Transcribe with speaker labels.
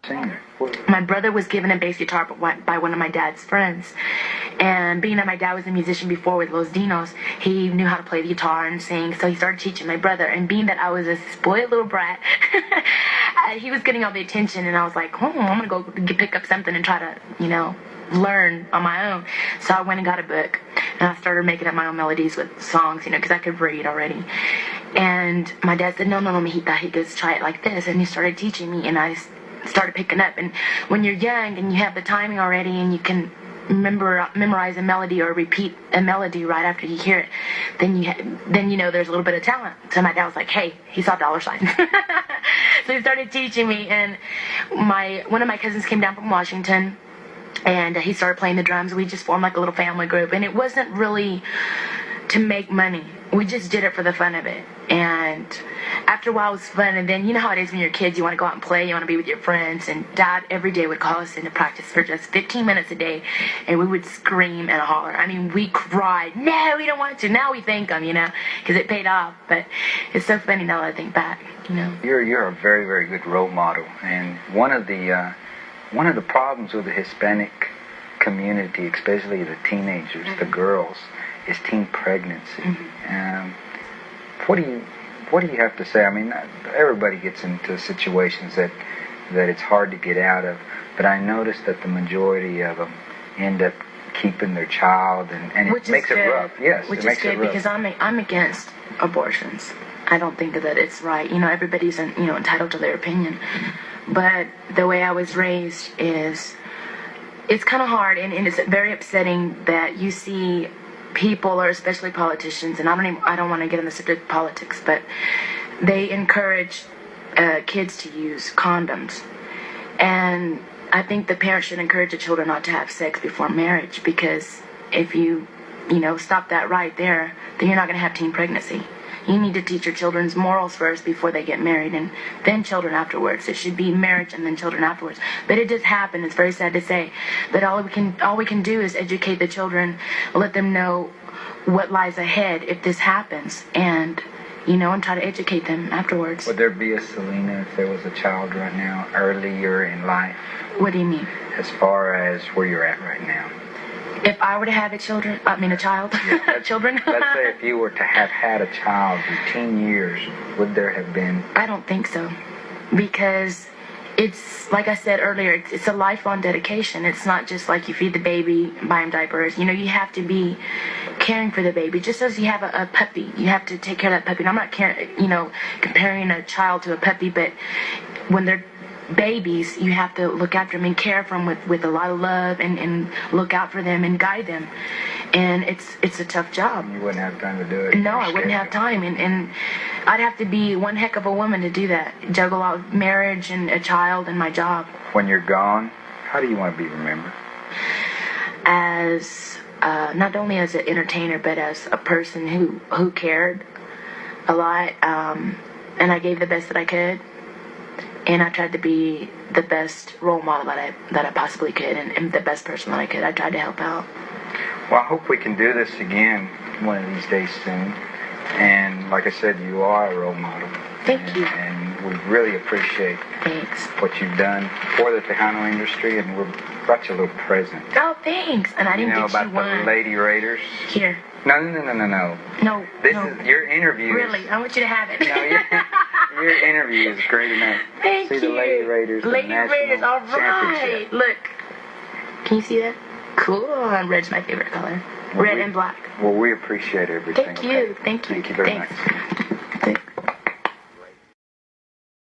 Speaker 1: singer?
Speaker 2: My brother was given a bass guitar by one of my dad's friends. And being that my dad was a musician before with Los Dinos, he knew how to play the guitar and sing, so he started teaching my brother. And being that I was a spoiled little brat, he was getting all the attention, and I was like, I'm going to go pick up something and try to, learn on my own. So I went and got a book, and I started making up my own melodies with songs, because I could read already. And my dad said, no, Mijita, he goes, try it like this. And he started teaching me, and I started picking up. And when you're young and you have the timing already and you can memorize a melody or repeat a melody right after you hear it, then you know there's a little bit of talent. So my dad was like, hey, he saw dollar signs. So he started teaching me, and one of my cousins came down from Washington, and he started playing the drums. We just formed like a little family group, and it wasn't really to make money. We just did it for the fun of it. And after a while it was fun, and then you know how it is when you're kids, you want to go out and play, you want to be with your friends, and Dad every day would call us into practice for just 15 minutes a day, and we would scream and holler. I mean, we cried. No, we don't want to. Now we thank them, because it paid off. But it's so funny now that I think back,
Speaker 1: You're a very, very good role model, and one of the problems with the Hispanic community, especially the teenagers, the girls, is teen pregnancy.
Speaker 2: Mm-hmm.
Speaker 1: What do you have to say? I mean, everybody gets into situations that it's hard to get out of, but I noticed that the majority of them end up keeping their child, and it makes it rough. Yes,
Speaker 2: which
Speaker 1: it makes
Speaker 2: is good,
Speaker 1: it rough.
Speaker 2: because I'm against abortions. I don't think that it's right. Everybody's entitled to their opinion, but the way I was raised is it's kind of hard, and it's very upsetting that you see people, or especially politicians, and I don't want to get in the subject of politics, but they encourage kids to use condoms. And I think the parents should encourage the children not to have sex before marriage, because if you stop that right there, then you're not going to have teen pregnancy. You need to teach your children's morals first before they get married, and then children afterwards. It should be marriage and then children afterwards. But it does happen. It's very sad to say. But all we can do is educate the children, let them know what lies ahead if this happens, and try to educate them afterwards.
Speaker 1: Would there be a Selena if there was a child right now, earlier in life?
Speaker 2: What do you mean?
Speaker 1: As far as where you're at right now.
Speaker 2: If I were to have a child, children.
Speaker 1: Let's say if you were to have had a child in 10 years, would there have been?
Speaker 2: I don't think so, because it's, like I said earlier, it's a lifelong dedication. It's not just like you feed the baby, buy him diapers. You have to be caring for the baby. Just as you have a puppy, you have to take care of that puppy. And I'm not comparing a child to a puppy, but when they're babies, you have to look after them and care for them with a lot of love, and look out for them and guide them. And it's a tough job.
Speaker 1: You wouldn't have time to do it.
Speaker 2: No, I wouldn't have time, and I'd have to be one heck of a woman to do that. Juggle out marriage and a child and my job.
Speaker 1: When you're gone, how do you want to be remembered?
Speaker 2: As not only as an entertainer, but as a person who cared a lot, and I gave the best that I could. And I tried to be the best role model that I possibly could, and the best person that I could. I tried to help out.
Speaker 1: Well, I hope we can do this again one of these days soon. And like I said, you are a role model.
Speaker 2: Thank you.
Speaker 1: And we really appreciate what you've done for the Tejano industry, and we brought you a little present.
Speaker 2: Oh, thanks. And I didn't get you one.
Speaker 1: About the Lady Raiders.
Speaker 2: Here.
Speaker 1: No.
Speaker 2: No.
Speaker 1: This is your interview.
Speaker 2: Really, I want you to have it.
Speaker 1: No, your interview is great enough.
Speaker 2: Thank you.
Speaker 1: See the Lady Raiders.
Speaker 2: Lady Raiders, all right. Look. Can you see that? Cool. Red's my favorite color. Red and black.
Speaker 1: Well, we appreciate everything.
Speaker 2: Thank you. Thank you.
Speaker 1: Thank you very much.